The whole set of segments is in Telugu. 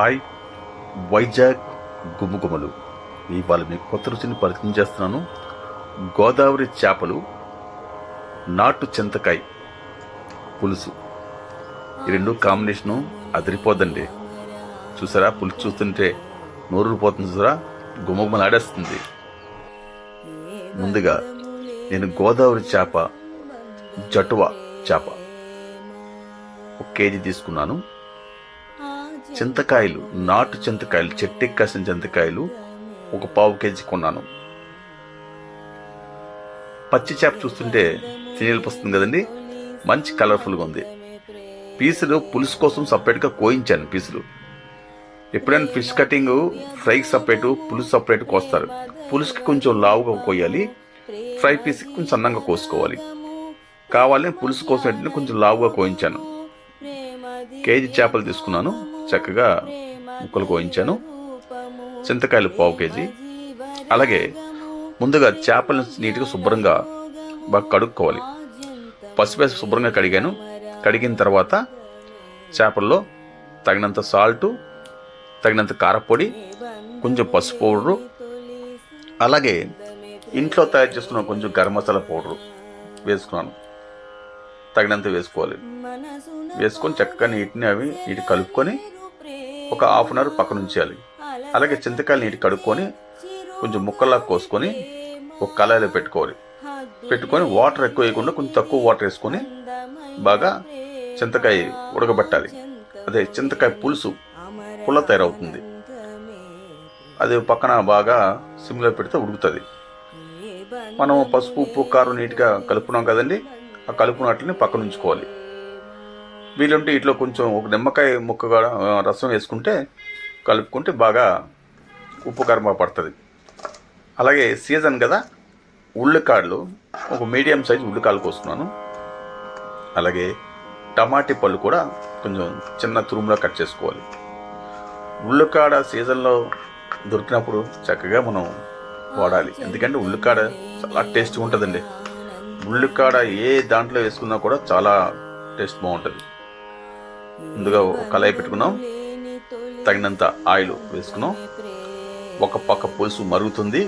హాయ్ వైజాగ్ గుమ్మగుమ్మలు. ఇవాళ మీకు కొత్త రుచిని పరిచయం చేస్తున్నాను. గోదావరి చేపలు, నాటు చింతకాయ పులుసు, ఈ రెండు కాంబినేషను అదిరిపోద్దండి. చూసారా, పులుసు చూస్తుంటే నోరూరిపోతుంది. చూసారా, గుమ్మగుమ్మలు ఆడేస్తుంది. ముందుగా నేను గోదావరి చేప, జటువా చేప 1 కేజీ తీసుకున్నాను. చింతకాయలు, నాటు చింతకాయలు, చెట్టుకి కాసిన చింతకాయలు 1/4 కేజీ కొన్నాను. పచ్చి చేప చూస్తుంటే తినేలిపోస్తుంది కదండి, మంచి కలర్ఫుల్గా ఉంది. పీసులు పులుసు కోసం సపరేట్గా కోయించాను. పీసులు ఎప్పుడైనా ఫిష్ కటింగ్ ఫ్రైకి సపరేటు, పులుసు సపరేట్ కోస్తారు. పులుసుకి కొంచెం లావుగా కోయాలి, ఫ్రై పీస్కి కొంచెం సన్నంగా కోసుకోవాలి. కావాలని పులుసు కోసం కొంచెం లావుగా కోయించాను. కేజీ చేపలు తీసుకున్నాను, చక్కగా ముక్కలు కోయించాను. చింతకాయలు 1/4 కేజీ. అలాగే ముందుగా చేపలను నీట్గా శుభ్రంగా బాగా కడుక్కోవాలి. పసుపు వేసి శుభ్రంగా కడిగాను. కడిగిన తర్వాత చేపల్లో తగినంత సాల్టు, తగినంత కారపొడి, కొంచెం పసుపు పౌడరు, అలాగే ఇంట్లో తయారు చేసుకున్న కొంచెం గరం మసాలా పౌడరు వేసుకున్నాను. తగినంత వేసుకోవాలి. వేసుకొని చక్కగా నీటి కలుపుకొని ఒక 1/2 అవర్ పక్కన ఉంచేయాలి. అలాగే చింతకాయలు నీటి కడుక్కొని కొంచెం ముక్కల్లా కోసుకొని ఒక కళాయిలో పెట్టుకొని వాటర్ ఎక్కువ వేయకుండా కొంచెం తక్కువ వాటర్ వేసుకొని బాగా చింతకాయ ఉడకబెట్టాలి. అదే చింతకాయ పులుసు పుల్ల తయారవుతుంది. అది పక్కన బాగా సిమ్లో పెడితే ఉడుకుతుంది. మనం పసుపు, ఉప్పు, కారం నీట్గా కలుపుకున్నాం కదండి, ఆ కలుపునట్లని పక్కన ఉంచుకోవాలి. వీలుంటే ఇట్లా కొంచెం ఒక నిమ్మకాయ ముక్కగా రసం వేసుకుంటే కలుపుకుంటే బాగా ఉప్పు కారం పడుతుంది. అలాగే సీజన్ కదా, ఉల్లికాడలు ఒక మీడియం సైజు ఉల్లికాయలు కోసుకున్నాను. అలాగే టమాటీ పళ్ళు కూడా కొంచెం చిన్న తురుములా కట్ చేసుకోవాలి. ఉల్లికాడ సీజన్లో దొరికినప్పుడు చక్కగా మనం వాడాలి. ఎందుకంటే ఉల్లికాడ చాలా టేస్ట్గా ఉంటుందండి. ఉల్లికాడ ఏ దాంట్లో వేసుకున్నా కూడా చాలా టేస్ట్ బాగుంటుంది. ముందుగా ఒక కళాయి పెట్టుకున్నాం, తగినంత ఆయిల్ వేసుకున్నాం. ఒక పక్క పులుసు మరుగుతుంది.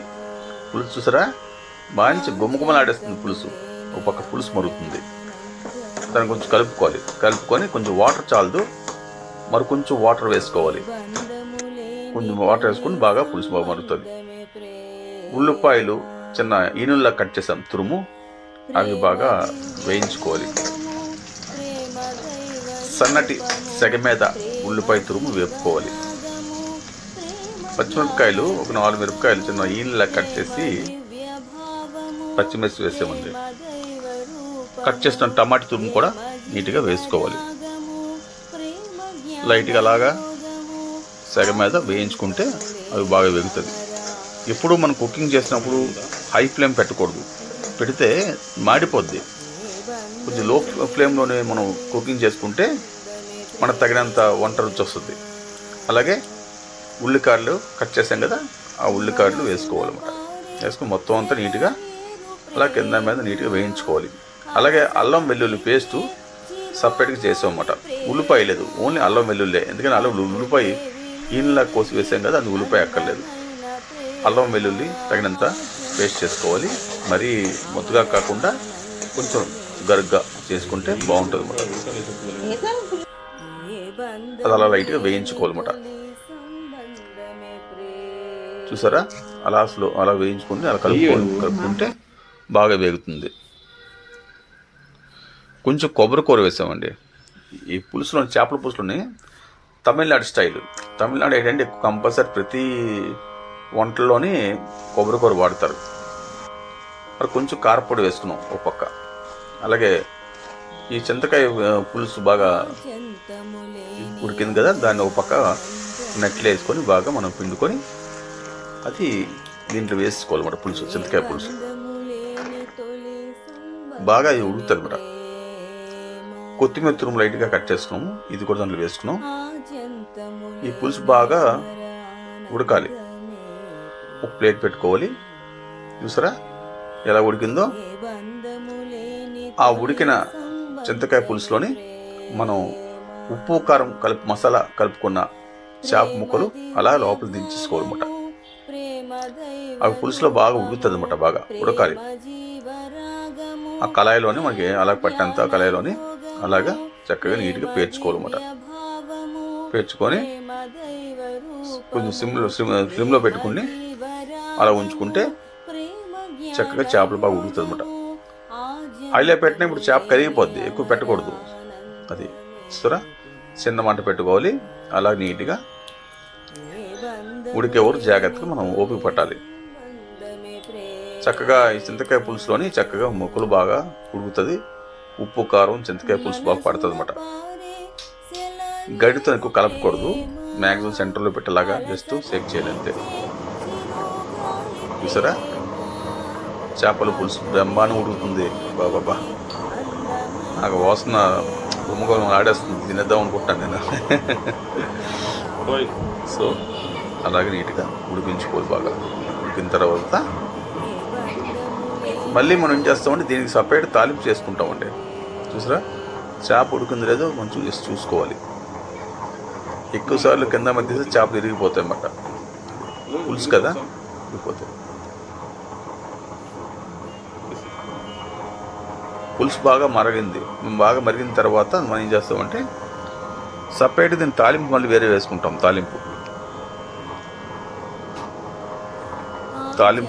పులుసు చూసారా, మంచి గుమ్మగుమ్మలాడేస్తుంది పులుసు. ఒక పక్క పులుసు మరుగుతుంది. దాన్ని కొంచెం కలుపుకొని కొంచెం వాటర్ చాలదు, మరి కొంచెం వాటర్ వేసుకోవాలి. కొంచెం వాటర్ వేసుకొని బాగా పులుసు బాగా మరుగుతుంది. ఉల్లిపాయలు చిన్న ఈనుల్లా కట్ చేసాం తురుము, అవి బాగా వేయించుకోవాలి. సన్నటి సెగ మీద ఉల్లిపాయ తురుము వేపుకోవాలి. పచ్చిమిరపకాయలు ఒక 4 మిరపకాయలు చిన్న ఈనుల్లా కట్ చేసి పచ్చిమిర్చి వేసామండి. కట్ చేసిన టమాటా తురుము కూడా నీట్గా వేసుకోవాలి. లైట్గా అలాగా సెగ మీద వేయించుకుంటే అవి బాగా వేగుతుంది. ఎప్పుడు మనం కుకింగ్ చేసినప్పుడు హై ఫ్లేమ్ పెట్టకూడదు, పెడితే మాడిపోద్ది. కొంచెం లో ఫ్లేమ్లోనే మనం కుకింగ్ చేసుకుంటే మనకు తగినంత వంట రుచి వస్తుంది. అలాగే ఉల్లికాడలు కట్ చేసాం కదా, ఆ ఉల్లికాడలు వేసుకోవాలన్నమాట. వేసుకొని మొత్తం అంతా నీట్గా అలా కింద మీద నీట్గా వేయించుకోవాలి. అలాగే అల్లం వెల్లుల్లి పేస్టు సపరేట్గా చేసామన్నమాట. ఉల్లిపాయ లేదు, ఓన్లీ అల్లం వెల్లుల్లి. ఎందుకంటే ఉల్లిపాయ ఈయనలా కోసి వేసాం కదా, అది ఉల్లిపాయ అక్కర్లేదు. అల్లం వెల్లుల్లి తగినంత పేస్ట్ చేసుకోవాలి. మరీ మొత్తుగా కాకుండా కొంచెం గరుగ్గా చేసుకుంటే బాగుంటుంది అన్నమాట. అది అలా లైట్గా వేయించుకోవాలన్నమాట. చూసారా, అలా వేయించుకుని అలా కలుపుకుంటే బాగా వేగుతుంది. కొంచెం కొబ్బరి కూర వేసామండి. ఈ పులుసులో, చేపల పులుసులోని తమిళనాడు స్టైల్. తమిళనాడు ఏంటంటే ఎక్కువ కంపల్సరీ ప్రతి వంటల్లోని కొబ్బరి కూర వాడతారు. మరి కొంచెం కారపొడి వేసుకున్నాం ఒక పక్క. అలాగే ఈ చింతకాయ పులుసు బాగా ఉడికింది కదా, దాన్ని ఒక పక్క నెట్లు వేసుకొని బాగా మనం పిండుకొని అది దీంట్లో వేసుకోవాలన్నమాట. పులుసు, చింతకాయ పులుసు బాగా ఇది ఉడుకుతుంది అన్నమాట. కొత్తిమీర తురుము లైట్గా కట్ చేసుకున్నాము, ఇది కూడా దాంట్లో వేసుకున్నాం. ఈ పులుసు బాగా ఉడకాలి. ఒక ప్లేట్ పెట్టుకోవాలి. చూసారా ఎలా ఉడికిందో. ఆ ఉడికిన చింతకాయ పులుసులోని మనం ఉప్పు కారం మసాలా కలుపుకున్న చేప ముక్కలు అలా లోపల దించేసుకోవాలన్నమాట. అవి పులుసులో బాగా ఉడుకుతుంది అన్నమాట, బాగా ఉడకాలి. ఆ కళాయిలోని మనకి అలా పట్టంత కళాయిలోని అలాగా చక్కగా నీట్గా పేర్చుకోవాలన్నమాట. పేర్చుకొని కొంచెం స్లిమ్లో పెట్టుకుని అలా ఉంచుకుంటే చక్కగా చేపలు బాగా ఉడుకుతుంది అన్నమాట. ఆయిల్లో పెట్టినా ఇప్పుడు చేప కరిగిపోద్ది, ఎక్కువ పెట్టకూడదు. అది చూస్తారా, చిన్న మంట పెట్టుకోవాలి. అలా నీట్గా ఉడికే వరకు జాగ్రత్తగా మనం ఓపిక పట్టాలి. చక్కగా ఈ చింతకాయ పులుసులోని చక్కగా ముక్కలు బాగా ఉడుకుతుంది. ఉప్పు కారం చింతకాయ పులుసు బాగా పడుతుంది అన్నమాట. గడితో ఎక్కువ కలపకూడదు, మ్యాక్సిమం సెంటర్లో పెట్టేలాగా జస్ట్ షేక్ చేయాలంతే. చూసారా, చేపల పులుసు బ్రహ్మాండం ఉడుకుతుంది. బాబా, నాకు వాసన గుమ్మగోళం ఆడేస్తుంది, తినేద్దాం అనుకుంటాను నేను. సో అలాగే నీట్గా ఉడికించుకోవాలి. బాగా ఉడికిన తర్వాత మళ్ళీ మనం ఏం చేస్తామంటే దీనికి సపరేట్ తాలింపు చేసుకుంటామండి. చూసారా, చేప ఉడికింది లేదో కొంచెం జస్ట్ చూసుకోవాలి. ఎక్కువసార్లు కింద మధ్య చేపలు ఇరిగిపోతాయి అన్నమాట, పులుసు కదా, ఇరిగిపోతాయి. పులుసు బాగా మరిగింది. బాగా మరిగిన తర్వాత మనం ఏం చేస్తామంటే సపరేట్ దీన్ని తాలింపు మళ్ళీ వేరే వేసుకుంటాం. తాలింపు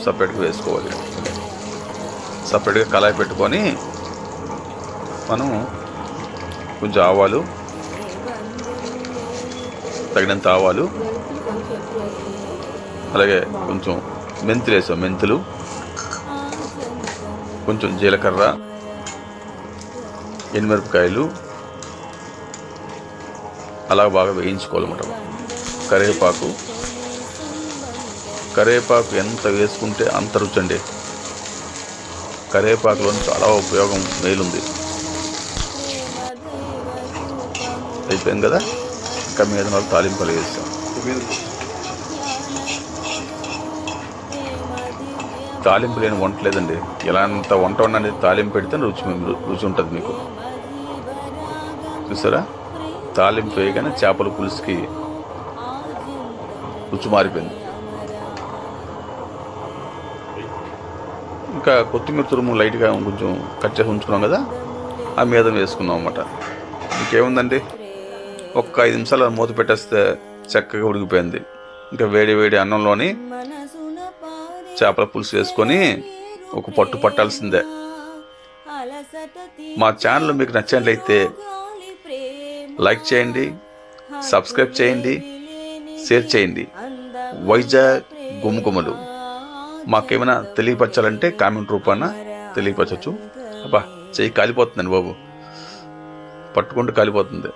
సపరేట్గా వేసుకోవాలి. సపరేట్గా కళాయి పెట్టుకొని మనం కొంచెం ఆవాలు, తగినంత ఆవాలు, అలాగే కొంచెం మెంతులు వేసాం, మెంతులు, కొంచెం జీలకర్ర, ఎండుమిరపకాయలు అలా బాగా వేయించుకోవాలన్నమాట. కరివేపాకు ఎంత వేసుకుంటే అంత రుచి అండి. కరివేపాకులో చాలా ఉపయోగం, మేలుంది. అయిపోయింది కదా, ఇంకా మీద వాళ్ళు తాలింపులు వేస్తాం. తాలింపు లేని వంట లేదండి. ఎలాంత వంట అనేది తాలింపు పెడితే రుచి ఉంటుంది మీకు. చూసారా, తాలింపు వేయగానే చేపల పులుసుకి రుచి మారిపోయింది. ఇంకా కొత్తిమీర తురుము లైట్గా కొంచెం కట్ చేసి ఉంచుకున్నాం కదా, ఆ మీద వేసుకున్నాం అన్నమాట. ఇంకేముందండి, ఒక్క 5 నిమిషాలు మూత పెట్టేస్తే చక్కగా ఉడికిపోయింది. ఇంకా వేడి వేడి అన్నంలోని చేపల పులుసు వేసుకొని ఒక పట్టు పట్టాల్సిందే. మా ఛానల్ మీకు నచ్చినట్లయితే లైక్ చేయండి, సబ్స్క్రైబ్ చేయండి, షేర్ చేయండి. వైజాగ్ గుమ్మగుమ్మలు మాకేమైనా తెలియపరచాలంటే కామెంట్ రూపాన తెలియపరచచ్చు. అబ్బా, చెయ్యి కాలిపోతుందండి బాబు, పట్టుకుంటూ కాలిపోతుంది.